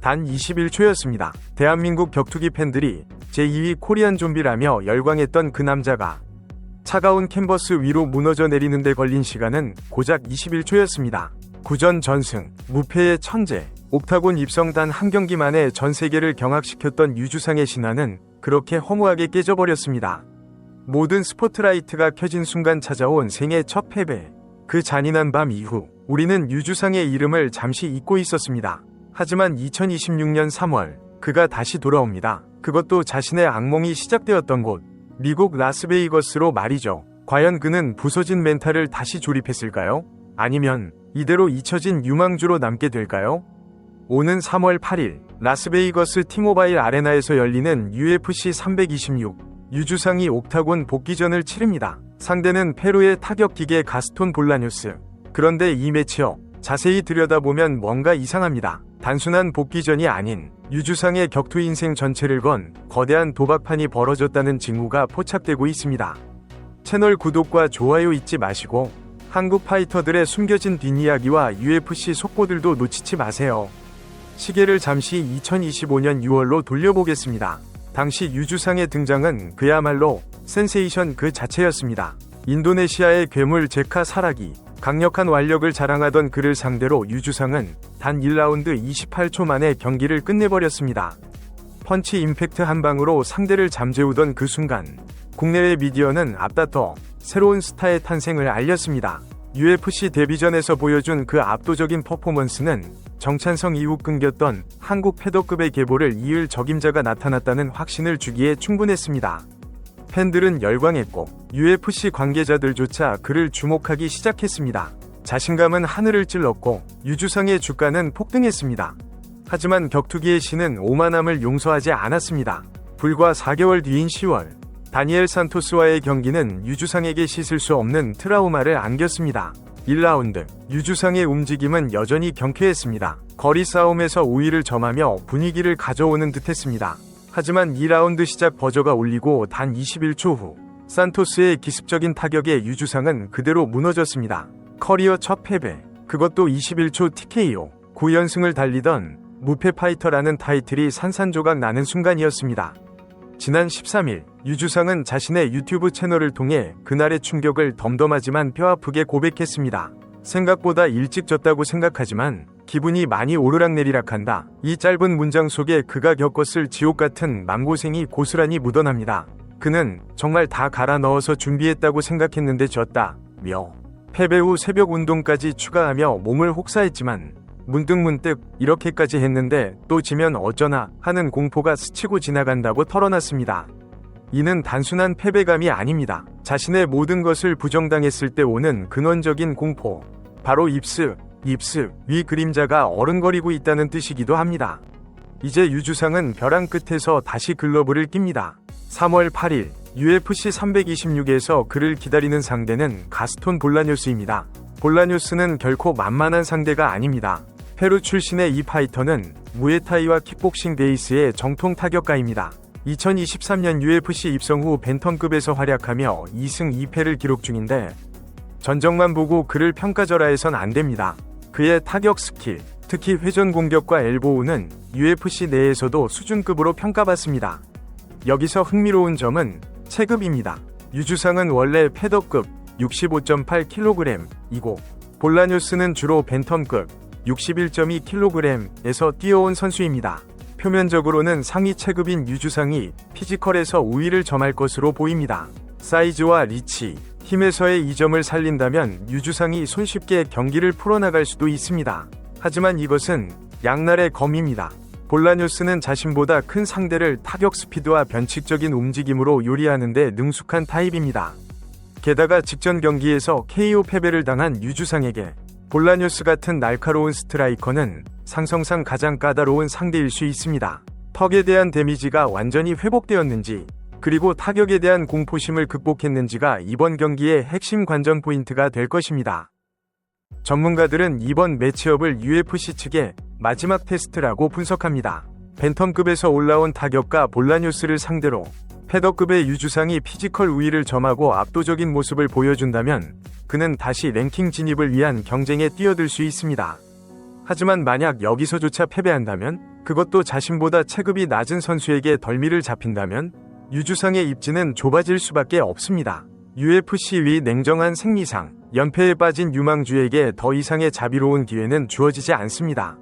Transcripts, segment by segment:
단 21초였습니다. 대한민국 격투기 팬들이 제2위 코리안 좀비라며 열광했던 그 남자가 차가운 캔버스 위로 무너져 내리는데 걸린 시간은 고작 21초였습니다. 9전 전승, 무패의 천재, 옥타곤 입성 단 한 경기 만에 전 세계를 경악시켰던 유주상의 신화는 그렇게 허무하게 깨져버렸습니다. 모든 스포트라이트가 켜진 순간 찾아온 생애 첫 패배. 그 잔인한 밤 이후 우리는 유주상의 이름을 잠시 잊고 있었습니다. 하지만 2026년 3월 그가 다시 돌아옵니다. 그것도 자신의 악몽이 시작되었던 곳, 미국 라스베이거스로 말이죠. 과연 그는 부서진 멘탈을 다시 조립했을까요? 아니면 이대로 잊혀진 유망주로 남게 될까요? 오는 3월 8일 라스베이거스 티모바일 아레나에서 열리는 UFC 326 유주상이 옥타곤 복귀전을 치릅니다. 상대는 페루의 타격기계 가스톤 볼라뉴스. 그런데 이 매치업 자세히 들여다보면 뭔가 이상합니다. 단순한 복귀전이 아닌 유주상의 격투 인생 전체를 건 거대한 도박판이 벌어졌다는 징후가 포착되고 있습니다. 채널 구독과 좋아요 잊지 마시고 한국 파이터들의 숨겨진 뒷이야기와 UFC 속보들도 놓치지 마세요. 시계를 잠시 2025년 6월로 돌려보겠습니다. 당시 유주상의 등장은 그야말로 센세이션 그 자체였습니다. 인도네시아의 괴물 제카 사라기, 강력한 완력을 자랑하던 그를 상대로 유주상은 단 1라운드 28초 만에 경기를 끝내버렸습니다. 펀치 임팩트 한 방으로 상대를 잠재우던 그 순간 국내외 미디어는 앞다퉈 새로운 스타의 탄생을 알렸습니다. UFC 데뷔전에서 보여준 그 압도적인 퍼포먼스는 정찬성 이후 끊겼던 한국 패더급의 계보를 이을 적임자가 나타났다는 확신을 주기에 충분했습니다. 팬들은 열광했고 UFC 관계자들조차 그를 주목하기 시작했습니다. 자신감은 하늘을 찔렀고 유주상의 주가는 폭등했습니다. 하지만 격투기의 신은 오만함을 용서하지 않았습니다. 불과 4개월 뒤인 10월 다니엘 산토스와의 경기는 유주상에게 씻을 수 없는 트라우마를 안겼습니다. 1라운드 유주상의 움직임은 여전히 경쾌했습니다. 거리 싸움에서 우위를 점하며 분위기를 가져오는 듯했습니다. 하지만 2라운드 시작 버저가 울리고 단 21초 후 산토스의 기습적인 타격에 유주상은 그대로 무너졌습니다. 커리어 첫 패배, 그것도 21초 TKO, 9연승을 달리던 무패 파이터라는 타이틀이 산산조각 나는 순간이었습니다. 지난 13일 유주상은 자신의 유튜브 채널을 통해 그날의 충격을 덤덤하지만 뼈아프게 고백했습니다. 생각보다 일찍 졌다고 생각하지만 기분이 많이 오르락내리락한다. 이 짧은 문장 속에 그가 겪었을 지옥같은 맘고생이 고스란히 묻어납니다. 그는 정말 다 갈아 넣어서 준비했다고 생각했는데 졌다. 패배 후 새벽 운동까지 추가하며 몸을 혹사했지만 문득 이렇게까지 했는데 또 지면 어쩌나 하는 공포가 스치고 지나간다고 털어놨습니다. 이는 단순한 패배감이 아닙니다. 자신의 모든 것을 부정당했을 때 오는 근원적인 공포, 바로 입스 위 그림자가 어른거리고 있다는 뜻이기도 합니다. 이제 유주상은 벼랑 끝에서 다시 글러브를 낍니다. 3월 8일 UFC 326에서 그를 기다리는 상대는 가스톤 볼라뉴스입니다. 볼라뉴스는 결코 만만한 상대가 아닙니다. 페루 출신의 이 파이터는 무에타이와 킥복싱 베이스의 정통 타격가입니다. 2023년 UFC 입성 후 벤텀급에서 활약하며 2승 2패를 기록 중인데 전적만 보고 그를 평가절하해선 안됩니다. 그의 타격 스킬, 특히 회전 공격과 엘보우는 UFC 내에서도 수준급으로 평가받습니다. 여기서 흥미로운 점은 체급입니다. 유주상은 원래 패더급 65.8kg이고 볼라뉴스는 주로 벤텀급 61.2kg에서 뛰어온 선수입니다. 표면적으로는 상위 체급인 유주상이 피지컬에서 우위를 점할 것으로 보입니다. 사이즈와 리치, 힘에서의 이 점을 살린다면 유주상이 손쉽게 경기를 풀어나갈 수도 있습니다. 하지만 이것은 양날의 검입니다. 볼라뉴스는 자신보다 큰 상대를 타격 스피드와 변칙적인 움직임으로 요리하는데 능숙한 타입입니다. 게다가 직전 경기에서 KO 패배를 당한 유주상에게 볼라뉴스 같은 날카로운 스트라이커는 상성상 가장 까다로운 상대일 수 있습니다. 턱에 대한 데미지가 완전히 회복되었는지, 그리고 타격에 대한 공포심을 극복했는지가 이번 경기의 핵심 관전 포인트가 될 것입니다. 전문가들은 이번 매치업을 UFC 측의 마지막 테스트라고 분석합니다. 벤텀급에서 올라온 타격가 볼라뉴스를 상대로 패더급의 유주상이 피지컬 우위를 점하고 압도적인 모습을 보여준다면 그는 다시 랭킹 진입을 위한 경쟁에 뛰어들 수 있습니다. 하지만 만약 여기서조차 패배한다면, 그것도 자신보다 체급이 낮은 선수에게 덜미를 잡힌다면 유주상의 입지는 좁아질 수밖에 없습니다. UFC 위 냉정한 생리상, 연패에 빠진 유망주에게 더 이상의 자비로운 기회는 주어지지 않습니다.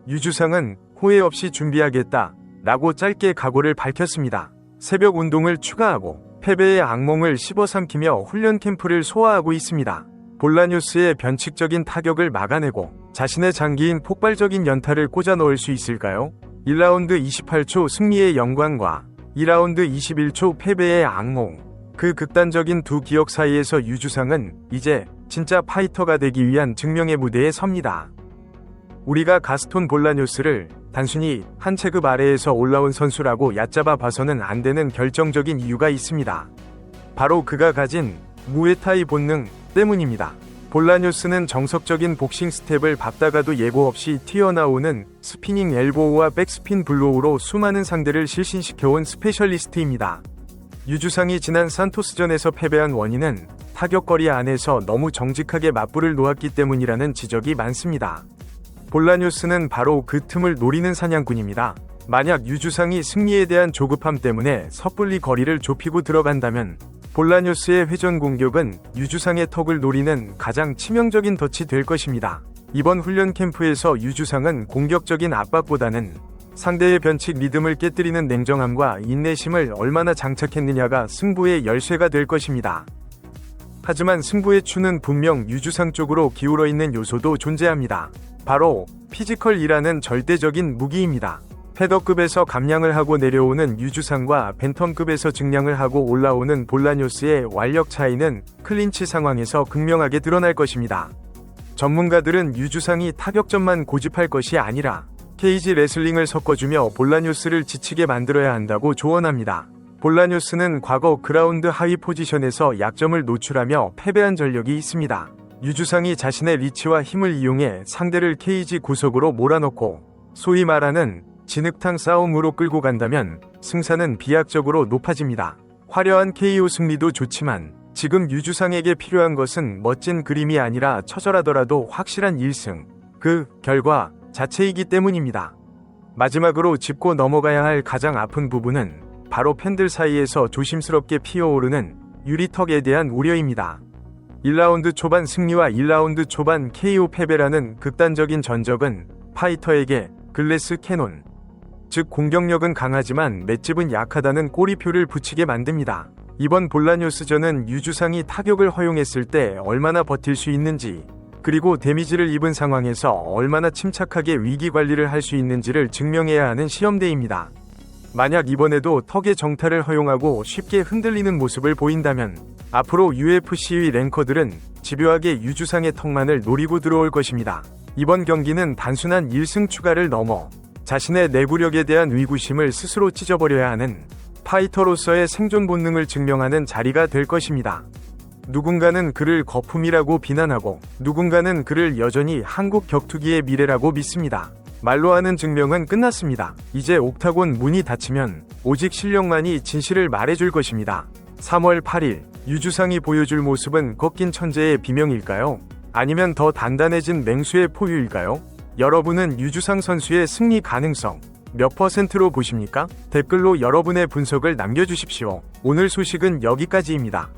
유주상은 후회 없이 준비하겠다 라고 짧게 각오를 밝혔습니다. 새벽 운동을 추가하고 패배의 악몽을 씹어삼키며 훈련 캠프를 소화하고 있습니다. 볼라뉴스의 변칙적인 타격을 막아내고 자신의 장기인 폭발적인 연타를 꽂아 넣을 수 있을까요? 1라운드 28초 승리의 영광과 2라운드 21초 패배의 악몽. 그 극단적인 두 기억 사이에서 유주상은 이제 진짜 파이터가 되기 위한 증명의 무대에 섭니다. 우리가 가스톤 볼라뉴스를 단순히 한 체급 아래에서 올라온 선수라고 얕잡아 봐서는 안 되는 결정적인 이유가 있습니다. 바로 그가 가진 무에타이 본능 때문입니다. 볼라뉴스는 정석적인 복싱 스텝을 밟다가도 예고 없이 튀어나오는 스피닝 엘보우와 백스핀 블로우로 수많은 상대를 실신시켜온 스페셜리스트입니다. 유주상이 지난 산토스전에서 패배한 원인은 타격거리 안에서 너무 정직하게 맞불을 놓았기 때문이라는 지적이 많습니다. 볼라뉴스는 바로 그 틈을 노리는 사냥꾼입니다. 만약 유주상이 승리에 대한 조급함 때문에 섣불리 거리를 좁히고 들어간다면 볼라뉴스의 회전 공격은 유주상의 턱을 노리는 가장 치명적인 덫이 될 것입니다. 이번 훈련 캠프에서 유주상은 공격적인 압박보다는 상대의 변칙 리듬을 깨뜨리는 냉정함과 인내심을 얼마나 장착했느냐가 승부의 열쇠가 될 것입니다. 하지만 승부의 추는 분명 유주상 쪽으로 기울어 있는 요소도 존재합니다. 바로 피지컬이라는 절대적인 무기입니다. 패더급에서 감량을 하고 내려오는 유주상과 벤텀급에서 증량을 하고 올라오는 볼라뉴스의 완력 차이는 클린치 상황에서 극명하게 드러날 것입니다. 전문가들은 유주상이 타격전만 고집할 것이 아니라 케이지 레슬링을 섞어주며 볼라뉴스를 지치게 만들어야 한다고 조언합니다. 볼라뉴스는 과거 그라운드 하위 포지션에서 약점을 노출하며 패배한 전력이 있습니다. 유주상이 자신의 리치와 힘을 이용해 상대를 케이지 구석으로 몰아넣고 소위 말하는 진흙탕 싸움으로 끌고 간다면 승산은 비약적으로 높아집니다. 화려한 KO 승리도 좋지만 지금 유주상에게 필요한 것은 멋진 그림이 아니라 처절하더라도 확실한 1승, 그 결과 자체이기 때문입니다. 마지막으로 짚고 넘어가야 할 가장 아픈 부분은 바로 팬들 사이에서 조심스럽게 피어오르는 유리턱에 대한 우려입니다. 1라운드 초반 승리와 1라운드 초반 KO 패배라는 극단적인 전적은 파이터에게 글래스 캐논, 즉 공격력은 강하지만 맷집은 약하다는 꼬리표를 붙이게 만듭니다. 이번 볼라뉴스전은 유주상이 타격을 허용했을 때 얼마나 버틸 수 있는지, 그리고 데미지를 입은 상황에서 얼마나 침착하게 위기 관리를 할 수 있는지를 증명해야 하는 시험대입니다. 만약 이번에도 턱의 정타를 허용하고 쉽게 흔들리는 모습을 보인다면 앞으로 UFC 랭커들은 집요하게 유주상의 턱만을 노리고 들어올 것입니다. 이번 경기는 단순한 1승 추가를 넘어 자신의 내구력에 대한 의구심을 스스로 찢어버려야 하는 파이터로서의 생존 본능을 증명하는 자리가 될 것입니다. 누군가는 그를 거품이라고 비난하고 누군가는 그를 여전히 한국 격투기의 미래라고 믿습니다. 말로 하는 증명은 끝났습니다. 이제 옥타곤 문이 닫히면 오직 실력만이 진실을 말해줄 것입니다. 3월 8일 유주상이 보여줄 모습은 꺾인 천재의 비명일까요? 아니면 더 단단해진 맹수의 포유일까요? 여러분은 유주상 선수의 승리 가능성 몇 %로 보십니까? 댓글로 여러분의 분석을 남겨주십시오. 오늘 소식은 여기까지입니다.